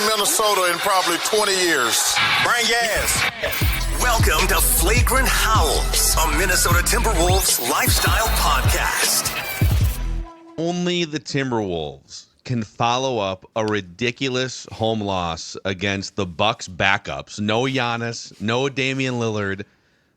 in Minnesota in probably 20 years. Bring gas. Welcome to Flagrant Howls, a Minnesota Timberwolves lifestyle podcast. Only the Timberwolves can follow up a ridiculous home loss against the Bucks backups. No Giannis, no Damian Lillard.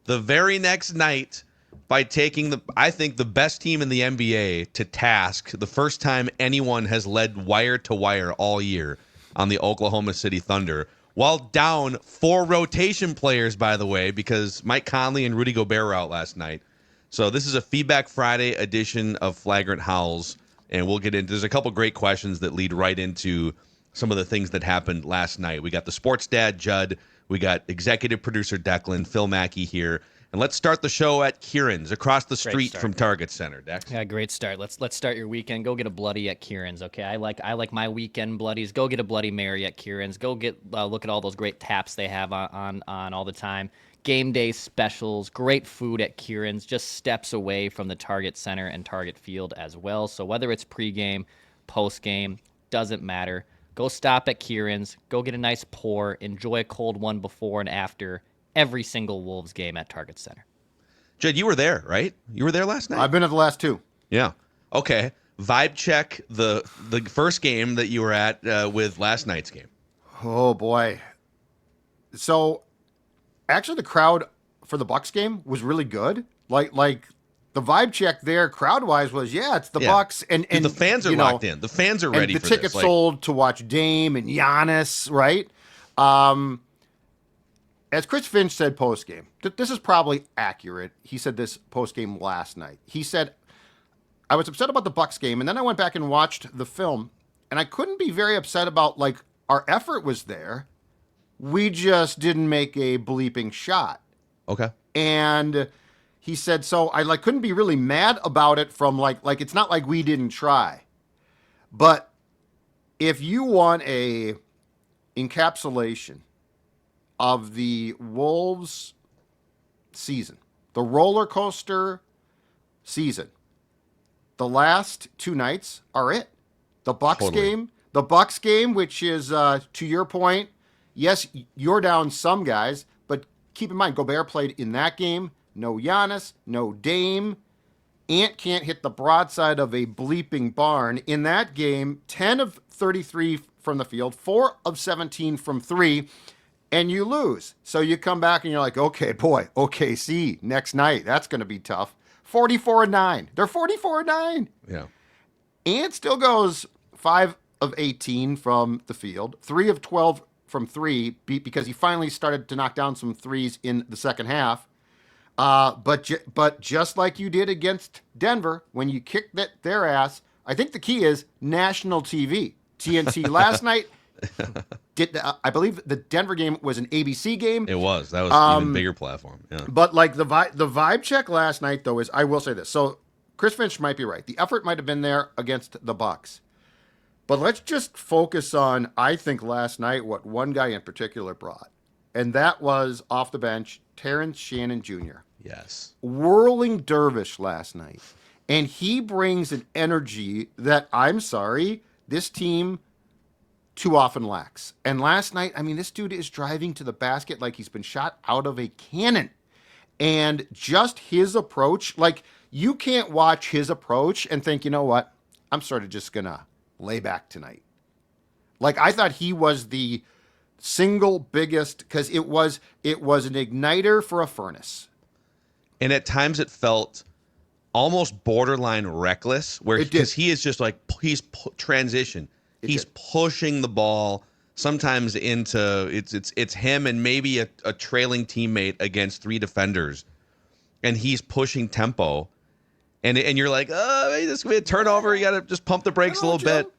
The very next night, by taking I think the best team in the NBA to task, the first time anyone has led wire to wire all year on the Oklahoma City Thunder, while down 4 rotation players, by the way, because Mike Conley and Rudy Gobert were out last night. So this is a Feedback Friday edition of Flagrant Howls, and we'll get into, there's a couple great questions that lead right into some of the things that happened last night. We got the sports dad, Judd. We got executive producer Declan, Phil Mackey here. And let's start the show at Kieran's across the street from Target Center. Dex? Yeah, great start. Let's start your weekend. Go get a Bloody at Kieran's. Okay, I like my weekend Bloodies. Go get a Bloody Mary at Kieran's. Go get look at all those great taps they have on all the time. Game day specials, great food at Kieran's, just steps away from the Target Center and Target Field as well. So whether it's pregame, postgame, doesn't matter. Go stop at Kieran's. Go get a nice pour. Enjoy a cold one before and after every single Wolves game at Target Center. Judd, you were there, right? You were there last night? I've been at the last 2. Yeah. Okay. Vibe check the first game that you were at with last night's game. Oh, boy. So, actually, the crowd for the Bucks game was really good. Like the vibe check there, crowd-wise, was, it's the Bucks. And the fans are locked in. The fans are ready for this. And the tickets sold to watch Dame and Giannis, right? As Chris Finch said post-game, this is probably accurate. He said this post-game last night. He said, I was upset about the Bucks game, and then I went back and watched the film, and I couldn't be very upset about, our effort was there. We just didn't make a bleeping shot. Okay. And he said, so I couldn't be really mad about it from like it's not like we didn't try. But if you want a encapsulation of the Wolves season, the roller coaster season, the last 2 nights are it. The Bucks game, which is to your point, yes, you're down some guys, but keep in mind Gobert played in that game. No Giannis, no Dame. Ant can't hit the broadside of a bleeping barn. In that game, 10 of 33 from the field, 4 of 17 from 3. And you lose. So you come back and you're like, okay, boy, OKC next night. That's going to be tough. 44-9. They're 44-9. Yeah. Ant still goes 5 of 18 from the field, 3 of 12 from 3, because he finally started to knock down some threes in the second half. But just like you did against Denver, when you kicked their ass, I think the key is national TV. TNT last night. I believe the Denver game was an ABC game. It was. That was an even bigger platform. Yeah. But the vibe check last night, though, is, I will say this. So Chris Finch might be right. The effort might have been there against the Bucks. But let's just focus on, I think, last night, what one guy in particular brought. And that was, off the bench, Terrence Shannon Jr. Yes. Whirling dervish last night. And he brings an energy that, I'm sorry, this team too often lacks. And last night, this dude is driving to the basket like he's been shot out of a cannon. And just his approach, you can't watch his approach and think, you know what, I'm sort of just going to lay back tonight. I thought he was the single biggest, because it was an igniter for a furnace. And at times it felt almost borderline reckless, because he is just he's transition. He's pushing the ball sometimes into it's him and maybe a trailing teammate against 3 defenders, and he's pushing tempo, and you're like, hey, this could be a turnover. You got to just pump the brakes a little bit.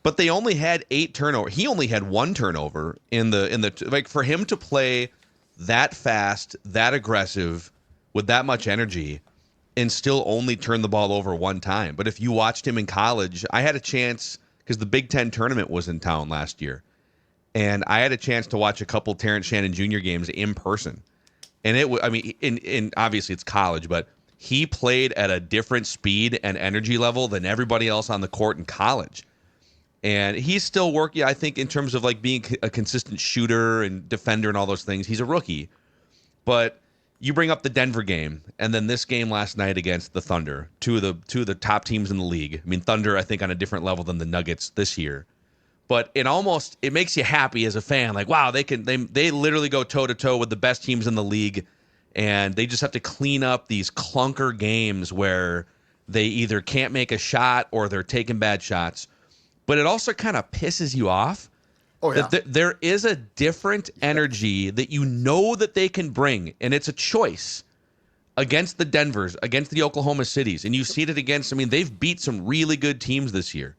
But they only had 8 turnovers. He only had 1 turnover in the for him to play that fast, that aggressive, with that much energy, and still only turn the ball over 1 time. But if you watched him in college, I had a chance, because the Big Ten tournament was in town last year, and I had a chance to watch a couple Terrence Shannon Jr. games in person. And it was, in obviously it's college, but he played at a different speed and energy level than everybody else on the court in college. And he's still working, I think, in terms of like being a consistent shooter and defender and all those things. He's a rookie. But you bring up the Denver game and then this game last night against the Thunder, two of the top teams in the league. I mean, Thunder, I think, on a different level than the Nuggets this year. But it makes you happy as a fan. Like, wow, they literally go toe-to-toe with the best teams in the league, and they just have to clean up these clunker games where they either can't make a shot or they're taking bad shots. But it also kind of pisses you off that there is a different energy that you know that they can bring, and it's a choice against the Denvers, against the Oklahoma Cities, and you've seen it against, I mean, they've beat some really good teams this year.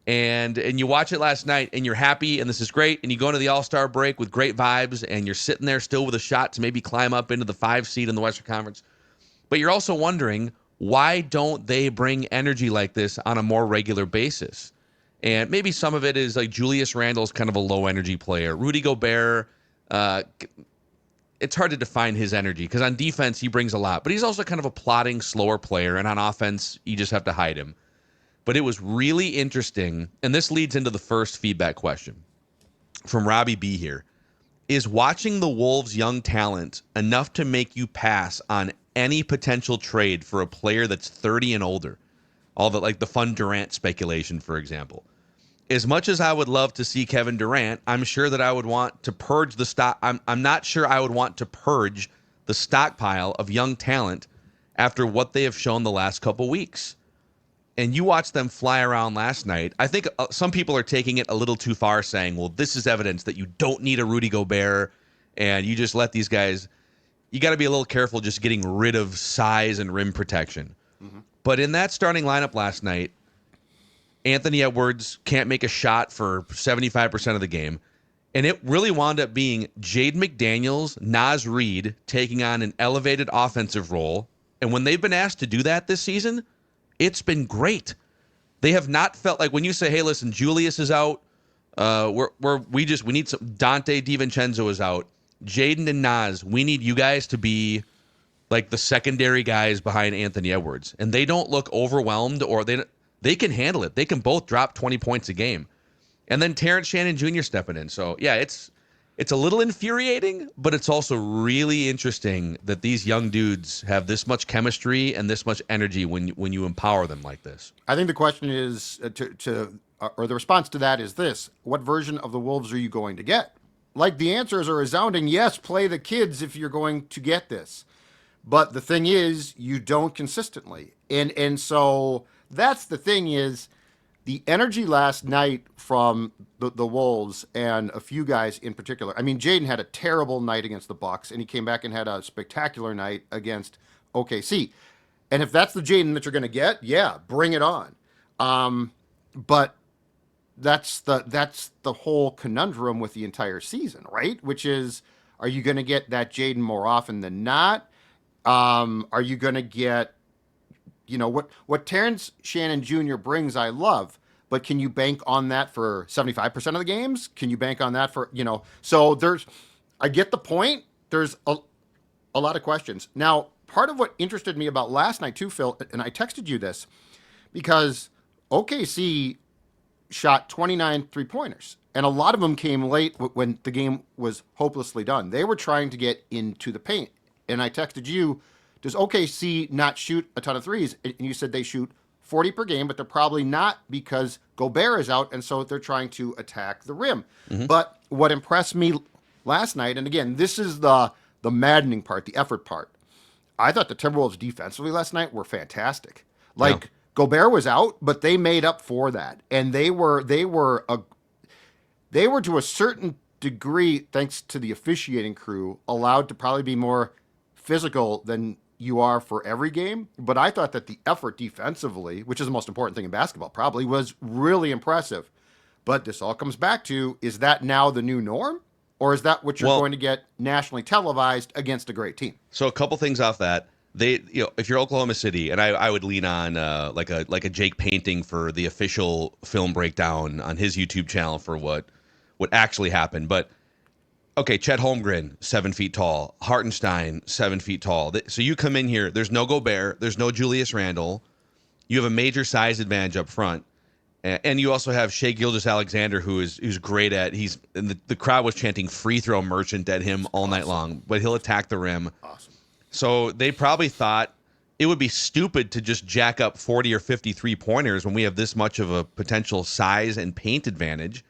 And you watch it last night, and you're happy, and this is great, and you go into the All-Star break with great vibes, and you're sitting there still with a shot to maybe climb up into the 5 seed in the Western Conference. But you're also wondering, why don't they bring energy like this on a more regular basis? And maybe some of it is like Julius Randle's kind of a low-energy player. Rudy Gobert, it's hard to define his energy because on defense he brings a lot, but he's also kind of a plodding, slower player, and on offense you just have to hide him. But it was really interesting, and this leads into the first feedback question from Robbie B here. Is watching the Wolves' young talent enough to make you pass on any potential trade for a player that's 30 and older? All the like the fun Durant speculation, for example. As much as I would love to see Kevin Durant, I'm sure that I would want to purge the stock. I'm not sure I would want to purge the stockpile of young talent after what they have shown the last couple weeks. And you watch them fly around last night. I think some people are taking it a little too far, saying, well, this is evidence that you don't need a Rudy Gobert and you just let these guys. You got to be a little careful just getting rid of size and rim protection. Mm-hmm. But in that starting lineup last night, Anthony Edwards can't make a shot for 75% of the game. And it really wound up being Jaden McDaniels, Naz Reid taking on an elevated offensive role. And when they've been asked to do that this season, it's been great. They have not felt like when you say, hey, listen, Julius is out. We need some. Dante DiVincenzo is out. Jaden and Naz, we need you guys to be like the secondary guys behind Anthony Edwards. And they don't look overwhelmed or they can handle it. They can both drop 20 points a game. And then Terrence Shannon Jr. stepping in. So, yeah, it's a little infuriating, but it's also really interesting that these young dudes have this much chemistry and this much energy when you empower them like this. I think the question is, or the response to that is this: what version of the Wolves are you going to get? Like, the answers are resounding yes, play the kids if you're going to get this. But the thing is, you don't consistently. And so that's the thing is, the energy last night from the Wolves and a few guys in particular. I mean, Jaden had a terrible night against the Bucks, and he came back and had a spectacular night against OKC. And if that's the Jaden that you're going to get, yeah, bring it on. But that's the whole conundrum with the entire season, right? Which is, are you going to get that Jaden more often than not? Are you going to get, what Terrence Shannon Jr. brings, I love, but can you bank on that for 75% of the games? Can you bank on that for, so I get the point. There's a lot of questions. Now, part of what interested me about last night too, Phil, and I texted you this, because OKC shot 29 3-pointers, and a lot of them came late when the game was hopelessly done. They were trying to get into the paint. And I texted you, does OKC not shoot a ton of threes? And you said they shoot 40 per game, but they're probably not because Gobert is out, and so they're trying to attack the rim. Mm-hmm. But what impressed me last night, and again, this is the maddening part, the effort part. I thought the Timberwolves defensively last night were fantastic. Gobert was out, but they made up for that. And they were to a certain degree, thanks to the officiating crew, allowed to probably be more physical than you are for every game. But I thought that the effort defensively, which is the most important thing in basketball probably, was really impressive. But this all comes back to, is that now the new norm? Or is that what you're going to get nationally televised against a great team? So a couple things off that. If you're Oklahoma City, and I would lean on like a Jake Painting for the official film breakdown on his YouTube channel for what actually happened. But okay, Chet Holmgren, 7 feet tall. Hartenstein, 7 feet tall. So you come in here, there's no Gobert, there's no Julius Randle. You have a major size advantage up front. And you also have Shai Gilgeous-Alexander, who's great at. And the crowd was chanting free throw merchant at him all night long, but he'll attack the rim. Awesome. So they probably thought it would be stupid to just jack up 40 or 50 3-pointers when we have this much of a potential size and paint advantage.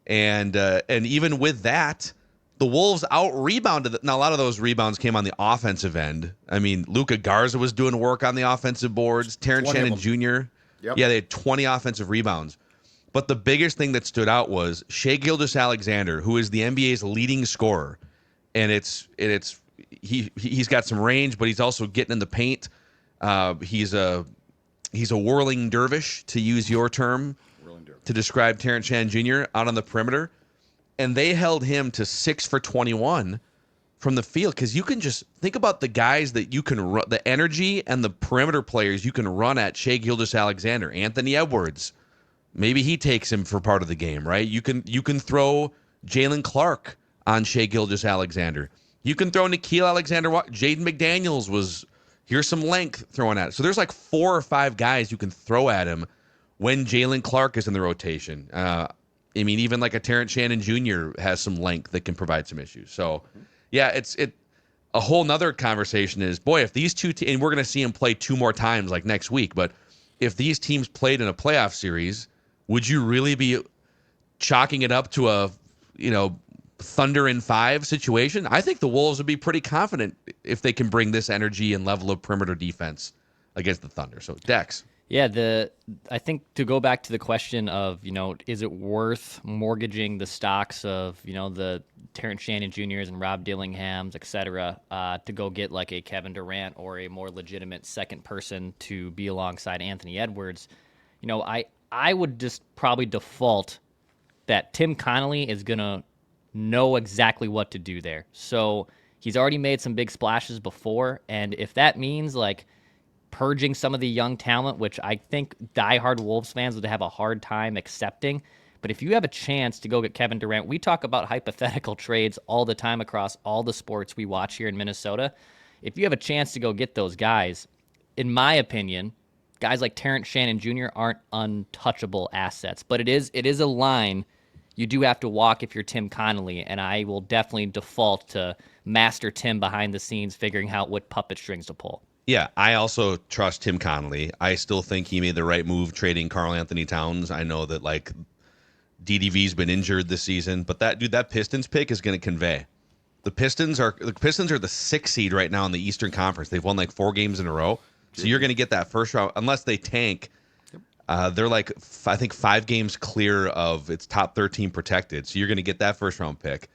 And even with that, the Wolves out-rebounded. Now, a lot of those rebounds came on the offensive end. I mean, Luka Garza was doing work on the offensive boards. Terrence Shannon Jr., Yep. Yeah, they had 20 offensive rebounds. But the biggest thing that stood out was Shai Gilgeous-Alexander, who is the NBA's leading scorer. And he's got some range, but he's also getting in the paint. He's a whirling dervish, to use your term, to describe Terrence Shannon Jr. out on the perimeter. And they held him to 6 for 21 from the field, because you can just think about the guys that you can run, the energy and the perimeter players you can run at Shai Gilgeous-Alexander. Anthony Edwards, maybe he takes him for part of the game, right? You can throw Jalen Clark on Shai Gilgeous-Alexander. You can throw Nickeil Alexander. Jaden McDaniels here's some length throwing at it. So there's like 4 or 5 guys you can throw at him when Jalen Clark is in the rotation. I mean, even like a Terrence Shannon Jr. has some length that can provide some issues. So, yeah, a whole nother conversation is, boy, if these two and we're going to see them play 2 more times like next week, but if these teams played in a playoff series, would you really be chalking it up to a, Thunder in 5 situation? I think the Wolves would be pretty confident if they can bring this energy and level of perimeter defense against the Thunder. So, Dex. Yeah, I think to go back to the question of, is it worth mortgaging the stocks of, the Terrence Shannon Jr.'s and Rob Dillingham's, et cetera, to go get like a Kevin Durant or a more legitimate second person to be alongside Anthony Edwards? I would just probably default that Tim Connolly is going to know exactly what to do there. So he's already made some big splashes before, and if that means like purging some of the young talent, which I think diehard Wolves fans would have a hard time accepting. But if you have a chance to go get Kevin Durant, we talk about hypothetical trades all the time across all the sports we watch here in Minnesota. If you have a chance to go get those guys, in my opinion, guys like Terrence Shannon Jr. aren't untouchable assets. But it is a line you do have to walk if you're Tim Connolly, and I will definitely default to Master Tim behind the scenes figuring out what puppet strings to pull. Yeah, I also trust Tim Connolly. I still think he made the right move trading Karl Anthony Towns. I know that like DDV's been injured this season, but that Pistons pick is going to convey. The Pistons are the 6th seed right now in the Eastern Conference. They've won like 4 games in a row. So you're going to get that first round unless they tank. They're like I think 5 games clear of its top 13 protected. So you're going to get that first round pick.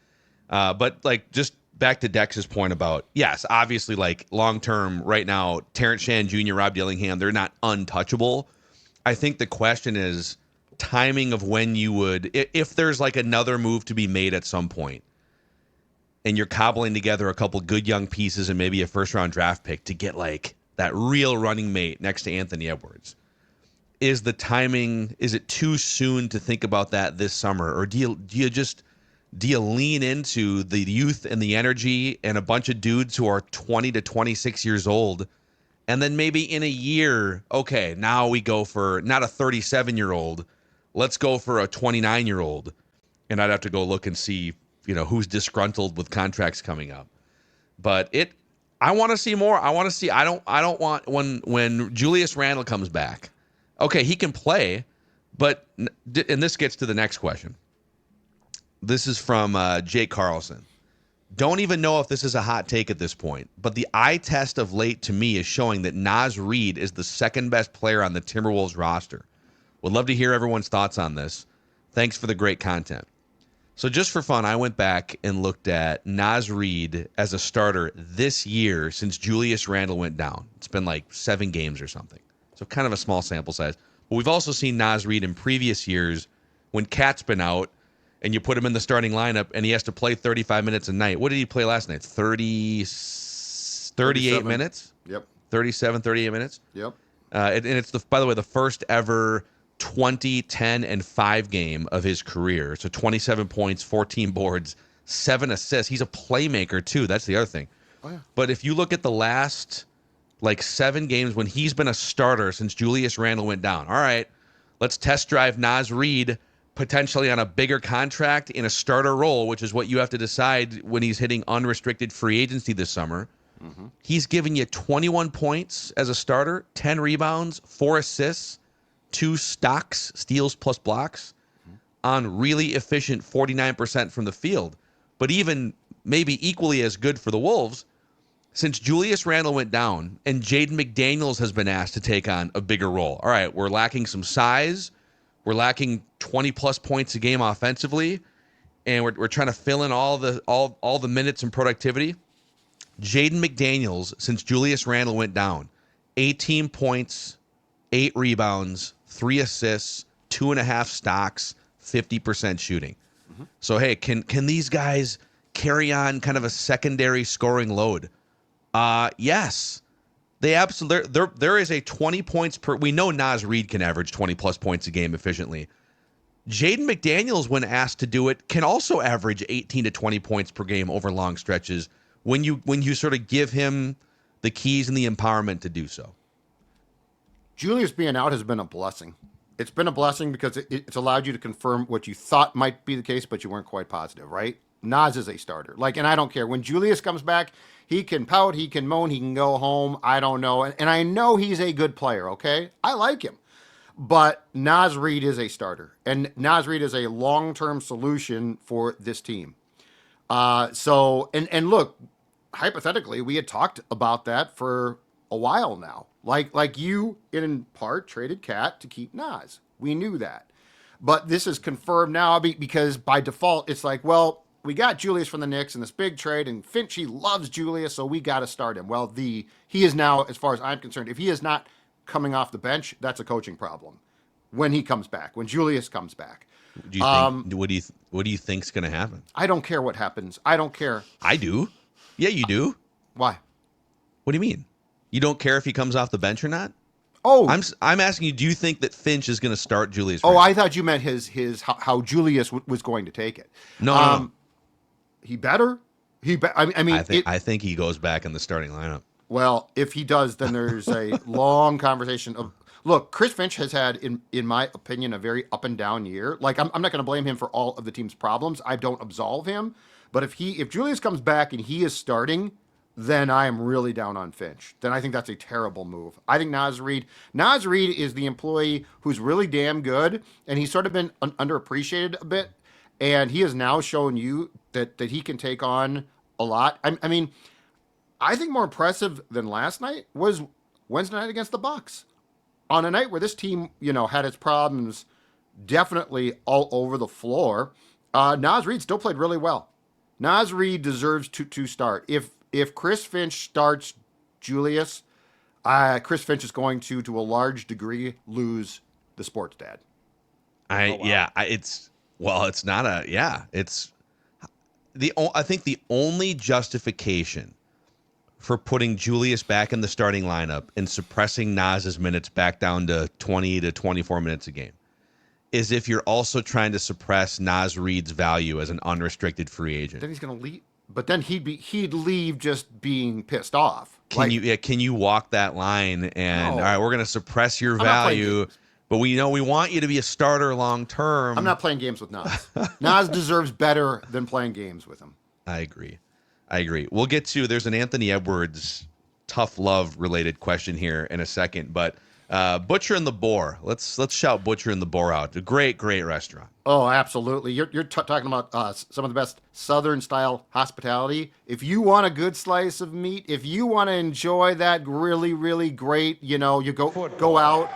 But like just back to Dex's point about, yes, obviously, like long-term right now, Terrence Shannon Jr., Rob Dillingham, they're not untouchable. I think the question is timing of when you would, if there's like another move to be made at some point, and you're cobbling together a couple good young pieces and maybe a first-round draft pick to get like that real running mate next to Anthony Edwards. Is the timing, is it too soon to think about that this summer? Or do you lean into the youth and the energy and a bunch of dudes who are 20 to 26 years old, and then maybe in a year, okay, now we go for not a 37-year-old, let's go for a 29-year-old, and I'd have to go look and see, who's disgruntled with contracts coming up. But I want to see more. I don't want when Julius Randle comes back. Okay, he can play, but and this gets to the next question. This is from Jake Carlson. Don't even know if this is a hot take at this point, but the eye test of late to me is showing that Naz Reid is the second best player on the Timberwolves roster. Would love to hear everyone's thoughts on this. Thanks for the great content. So just for fun, I went back and looked at Naz Reid as a starter this year since Julius Randle went down. It's been like 7 games or something. So kind of a small sample size. But we've also seen Naz Reid in previous years when Cat's been out, and you put him in the starting lineup, and he has to play 35 minutes a night. What did he play last night? 38 minutes? Yep. 37, 38 minutes? Yep. And it's, by the way, the first ever 20, 10, and 5 game of his career. So 27 points, 14 boards, 7 assists. He's a playmaker, too. That's the other thing. Oh, yeah. But if you look at the last, 7 games when he's been a starter since Julius Randle went down, all right, let's test drive Naz Reid potentially on a bigger contract in a starter role, which is what you have to decide when he's hitting unrestricted free agency this summer. Mm-hmm. He's giving you 21 points as a starter, 10 rebounds, 4 assists, 2 stocks, steals plus blocks, on really efficient 49% from the field. But even maybe equally as good for the Wolves, since Julius Randle went down and Jaden McDaniels has been asked to take on a bigger role. All right, we're lacking some size. We're lacking 20-plus points a game offensively, and we're trying to fill in all the minutes and productivity. Jaden McDaniels, since Julius Randle went down, 18 points, 8 rebounds, 3 assists, 2.5 stocks, 50% shooting. Mm-hmm. So, hey, can these guys carry on kind of a secondary scoring load? Yes. They absolutely there is a 20 points per. We know Naz Reid can average 20-plus points a game efficiently. Jaden McDaniels, when asked to do it, can also average 18 to 20 points per game over long stretches when you sort of give him the keys and the empowerment to do so. Julius being out has been a blessing. It's been a blessing because it's allowed you to confirm what you thought might be the case, but you weren't quite positive, right? Naz is a starter. And I don't care. When Julius comes back, he can pout, he can moan, he can go home. I don't know. And I know he's a good player, okay? I like him. But Naz Reid is a starter. And Naz Reid is a long-term solution for this team. And look, hypothetically, we had talked about that for a while now. Like you, in part, traded Cat to keep Naz. We knew that. But this is confirmed now because by default, it's like, well, we got Julius from the Knicks in this big trade, and Finchy loves Julius, so we got to start him. Well, he is now, as far as I'm concerned, if he is not coming off the bench, that's a coaching problem. When he comes back, when Julius comes back. Do you think, what do you think's going to happen? I don't care what happens. I don't care. I do. Yeah, you do. Why? What do you mean? You don't care if he comes off the bench or not? Oh, I'm asking you. Do you think that Finch is going to start Julius? Oh, I thought you meant his how Julius was going to take it. No. He better. I think he goes back in the starting lineup. Well, if he does, then there's a long conversation of. Look, Chris Finch has had, in my opinion, a very up and down year. I'm not going to blame him for all of the team's problems. I don't absolve him. But if Julius comes back and he is starting, then I am really down on Finch. Then I think that's a terrible move. I think Naz Reid is the employee who's really damn good, and he's sort of been underappreciated a bit. And he has now shown you that he can take on a lot. I mean, I think more impressive than last night was Wednesday night against the Bucks. On a night where this team, had its problems definitely all over the floor, Naz Reid still played really well. Naz Reid deserves to start. If Chris Finch starts Julius, Chris Finch is going to a large degree, lose the sports dad. It's I think the only justification for putting Julius back in the starting lineup and suppressing Naz's minutes back down to 20 to 24 minutes a game is if you're also trying to suppress Naz Reid's value as an unrestricted free agent. Then he's going to leave, but then he'd leave just being pissed off. Can you walk that line and all right, we're going to suppress your value, but we want you to be a starter long term. I'm not playing games with Naz. Naz deserves better than playing games with him. I agree. We'll get to, there's an Anthony Edwards tough love related question here in a second, but Butcher and the Boar. Let's shout Butcher and the Boar out. A great restaurant. Oh, absolutely. You're talking about some of the best Southern style hospitality. If you want a good slice of meat, if you want to enjoy that really, really great, you go out,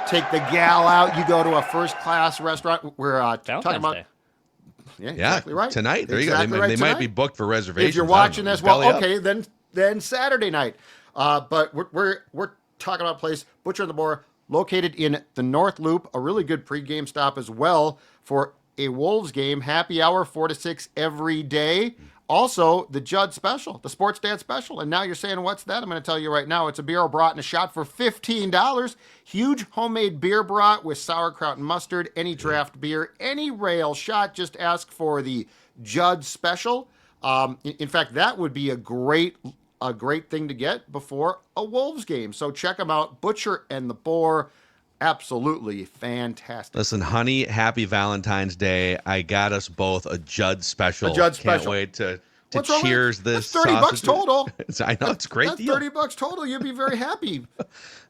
take the gal out, you go to a first class restaurant. We're talking about. Yeah, exactly right. Tonight. There exactly you go. They might be booked for reservations. If you're watching this, well, okay, then Saturday night. But we're talking about a place, Butcher and the Boar, located in the North Loop, a really good pregame stop as well for a Wolves game, happy hour 4 to 6 every day. Also, the Judd special, the Sports Dad special. And now you're saying, what's that? I'm going to tell you right now. It's a beer brat and a shot for $15. Huge homemade beer brat with sauerkraut and mustard, any draft beer, any rail shot. Just ask for the Judd special. In fact, that would be a great thing to get before a Wolves game. So check them out, Butcher and the Boar. absolutely fantastic. Listen, honey, happy Valentine's Day. I got us both a Judd special. A Judd Can't special. wait to What's wrong with cheers it? this. That's $30 total. I know, it's a great That's deal. $30 total. You'd be very happy.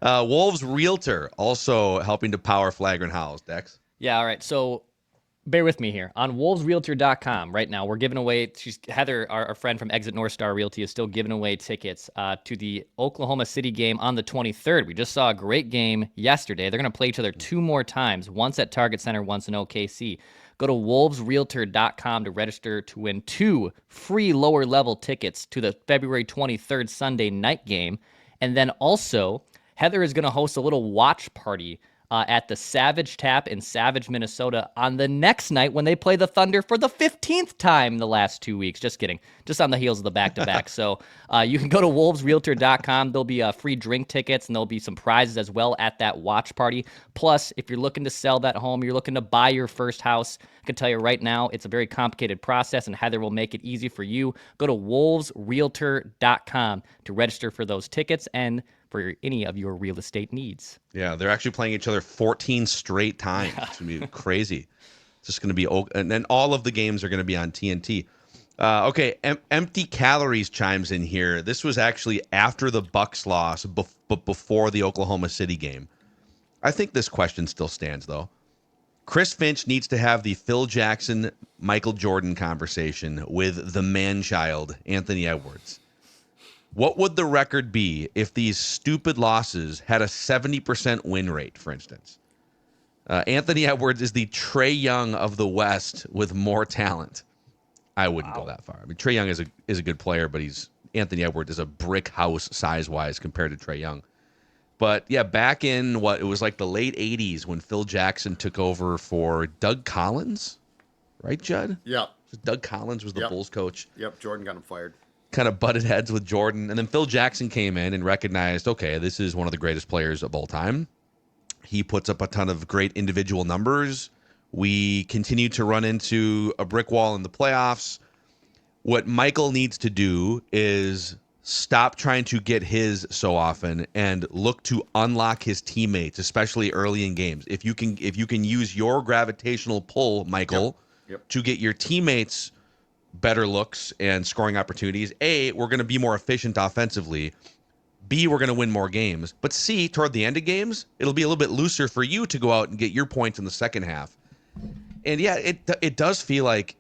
Wolves Realtor also helping to power Flagrant Howls, Dex. Yeah, all right. So bear with me here. On wolvesrealtor.com right now, we're giving away, Heather, our friend from Exit North Star Realty, is still giving away tickets to the Oklahoma City game on the 23rd. We just saw a great game yesterday. They're going to play each other 2 more times, once at Target Center, once in OKC. Go to wolvesrealtor.com to register to win 2 free lower-level tickets to the February 23rd Sunday night game. And then also, Heather is going to host a little watch party at the Savage Tap in Savage, Minnesota on the next night when they play the Thunder for the 15th time in the last 2 weeks. Just kidding. Just on the heels of the back-to-back. So you can go to wolvesrealtor.com. There'll be free drink tickets, and there'll be some prizes as well at that watch party. Plus, if you're looking to sell that home, you're looking to buy your first house, I can tell you right now, it's a very complicated process, and Heather will make it easy for you. Go to wolvesrealtor.com to register for those tickets and for any of your real estate needs. Yeah, they're actually playing each other 14 straight times. It's going to be crazy. It's just going to be, and then all of the games are going to be on TNT. Okay, Empty Calories chimes in here. This was actually after the Bucks loss, but before the Oklahoma City game. I think this question still stands, though. Chris Finch needs to have the Phil Jackson, Michael Jordan conversation with the man-child, Anthony Edwards. What would the record be if these stupid losses had a 70% win rate, for instance? Anthony Edwards is the Trae Young of the West with more talent. I wouldn't go that far. I mean, Trae Young is a good player, but Anthony Edwards is a brick house size-wise compared to Trae Young. But, yeah, back in it was like the late 80s when Phil Jackson took over for Doug Collins, right, Judd? Yep. Doug Collins was the Bulls coach. Yep, Jordan got him fired. Kind of butted heads with Jordan. And then Phil Jackson came in and recognized, okay, this is one of the greatest players of all time. He puts up a ton of great individual numbers. We continue to run into a brick wall in the playoffs. What Michael needs to do is stop trying to get his so often and look to unlock his teammates, especially early in games. If you can use your gravitational pull, Michael, to get your teammates better looks and scoring opportunities, A, we're going to be more efficient offensively. B, we're going to win more games. But C, toward the end of games, it'll be a little bit looser for you to go out and get your points in the second half. And yeah, it does feel like,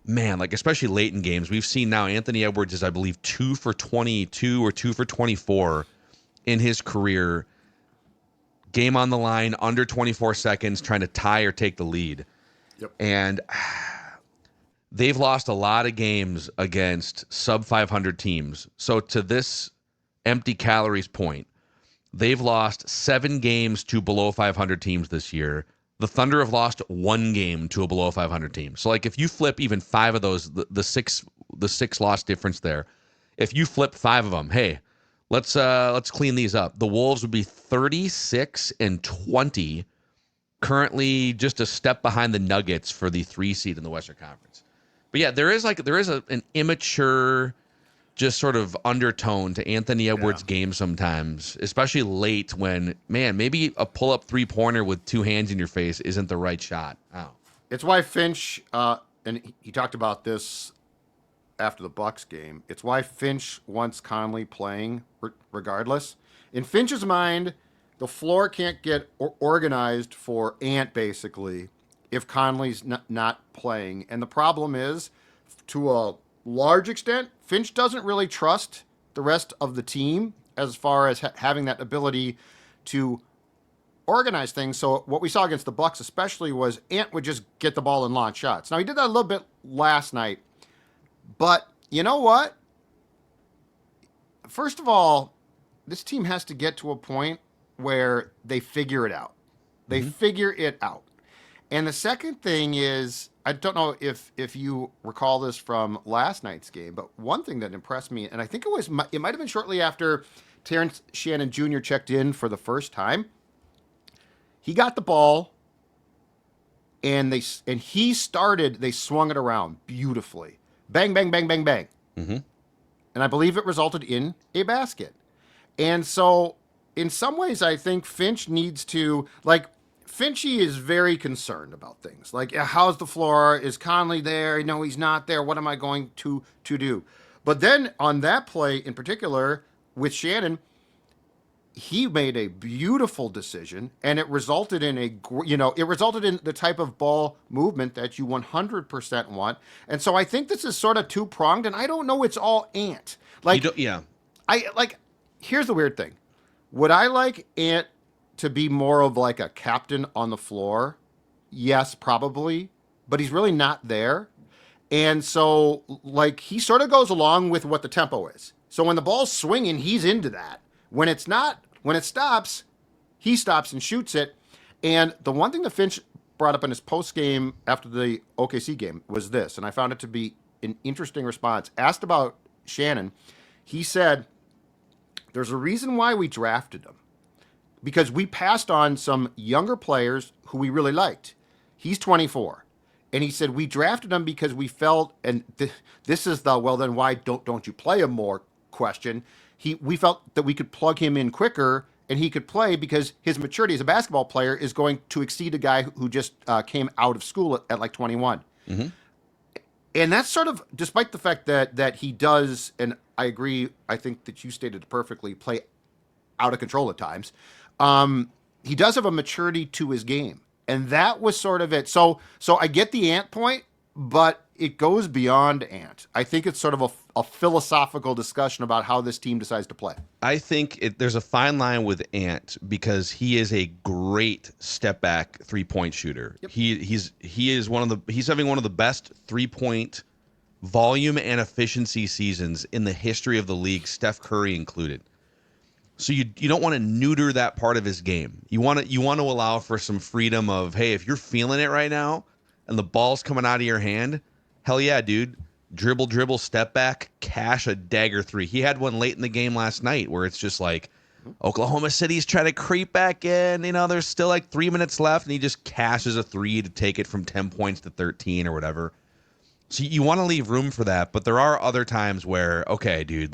man, like especially late in games, we've seen now Anthony Edwards is, I believe, 2 for 22 or 2 for 24 in his career. Game on the line, under 24 seconds, trying to tie or take the lead. Yep. And they've lost a lot of games against sub 500 teams. So to this empty calories point, they've lost 7 games to below 500 teams this year. The Thunder have lost 1 game to a below 500 team. So like if you flip even 5 of those, the six loss difference there, if you flip 5 of them, hey, let's clean these up. The Wolves would be 36-20, currently just a step behind the Nuggets for the 3 seed in the Western Conference. But yeah, there is an immature, just sort of undertone to Anthony Edwards' game sometimes, especially late when, man, maybe a pull-up three-pointer with 2 hands in your face isn't the right shot. Oh. It's why Finch, and he talked about this after the Bucks game, it's why Finch wants Conley playing regardless. In Finch's mind, the floor can't get organized for Ant, basically, if Conley's not playing. And the problem is, to a large extent, Finch doesn't really trust the rest of the team as far as having that ability to organize things. So what we saw against the Bucks especially was Ant would just get the ball and launch shots. Now, he did that a little bit last night, but you know what? First of all, this team has to get to a point where they figure it out. They figure it out. And the second thing is, I don't know if you recall this from last night's game, but one thing that impressed me, and I think it might have been shortly after Terrence Shannon Jr. checked in for the first time. He got the ball, and they swung it around beautifully. Bang, bang, bang, bang, bang. And I believe it resulted in a basket. And so in some ways, I think Finch needs to, Finchy is very concerned about things. Like, how's the floor? Is Conley there? No, he's not there. What am I going to do? But then on that play in particular with Shannon, he made a beautiful decision, and it resulted in the type of ball movement that you 100% want. And so I think this is sort of two-pronged, and I don't know it's all Ant. Here's the weird thing. Would I like Ant to be more of like a captain on the floor? Yes, probably, but he's really not there. And so, he sort of goes along with what the tempo is. So when the ball's swinging, he's into that. When it stops, he stops and shoots it. And the one thing that Finch brought up in his post game after the OKC game was this, and I found it to be an interesting response. Asked about Shannon, he said, there's a reason why we drafted him. Because we passed on some younger players who we really liked. He's 24. And he said, we drafted him because we felt, and this is the, well, then why don't you play him more question. We felt that we could plug him in quicker and he could play because his maturity as a basketball player is going to exceed a guy who just came out of school at like 21. Mm-hmm. And that's sort of, despite the fact that he does, and I agree, I think that you stated it perfectly, play out of control at times. He does have a maturity to his game. And that was sort of it. So I get the Ant point, but it goes beyond Ant. I think it's sort of a philosophical discussion about how this team decides to play. I think there's a fine line with Ant because he is a great step back 3-point shooter. Yep. He's having one of the best 3-point volume and efficiency seasons in the history of the league, Steph Curry included. So you don't want to neuter that part of his game. You want to allow for some freedom of, hey, if you're feeling it right now and the ball's coming out of your hand, hell yeah, dude. Dribble, step back, cash a dagger 3. He had one late in the game last night where it's just like Oklahoma City's trying to creep back in. There's still like 3 minutes left, and he just cashes a 3 to take it from 10 points to 13 or whatever. So you want to leave room for that, but there are other times where, okay, dude,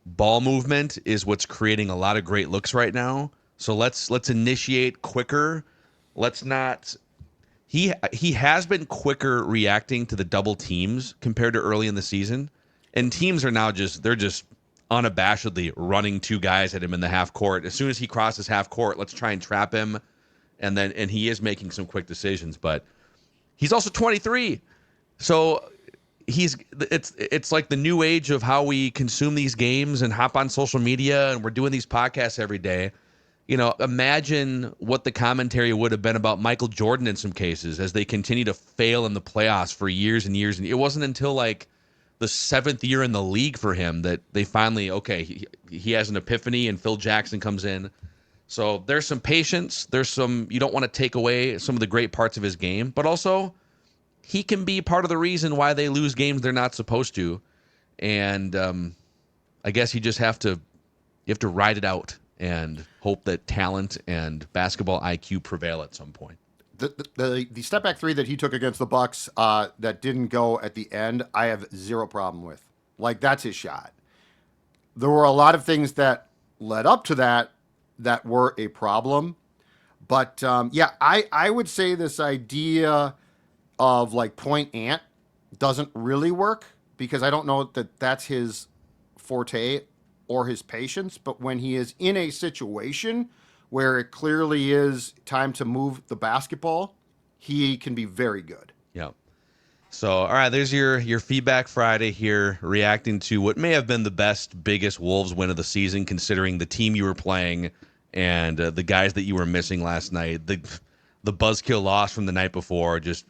ball movement is what's creating a lot of great looks right now. So let's initiate quicker. Let's not. He has been quicker reacting to the double teams compared to early in the season, and teams are now just unabashedly running 2 guys at him in the half court. As soon as he crosses half court, let's try and trap him, and he is making some quick decisions. But he's also 23, so. It's like the new age of how we consume these games and hop on social media, and we're doing these podcasts every day. Imagine what the commentary would have been about Michael Jordan in some cases as they continue to fail in the playoffs for years and years. And it wasn't until the 7th year in the league for him that they finally, he has an epiphany and Phil Jackson comes in. So there's some patience. There's some, you don't want to take away some of the great parts of his game, but also he can be part of the reason why they lose games they're not supposed to. And I guess you have to ride it out and hope that talent and basketball IQ prevail at some point. The step back 3 that he took against the Bucks that didn't go at the end, I have zero problem with. That's his shot. There were a lot of things that led up to that were a problem. But I would say this idea of point Ant doesn't really work because I don't know that that's his forte or his patience. But when he is in a situation where it clearly is time to move the basketball, he can be very good. Yeah. So, all right, there's your Feedback Friday here, reacting to what may have been the best, biggest Wolves win of the season, considering the team you were playing and the guys that you were missing last night. The buzzkill loss from the night before, it's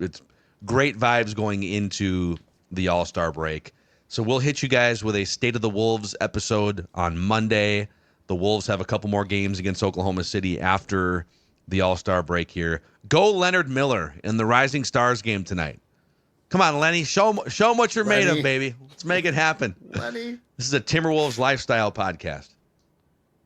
great vibes going into the All-Star break. So we'll hit you guys with a State of the Wolves episode on Monday. The Wolves have a couple more games against Oklahoma City after the All-Star break here. Go Leonard Miller in the Rising Stars game tonight. Come on, Lenny. Show him what you're made of, baby. Let's make it happen. Lenny. This is a Timberwolves lifestyle podcast.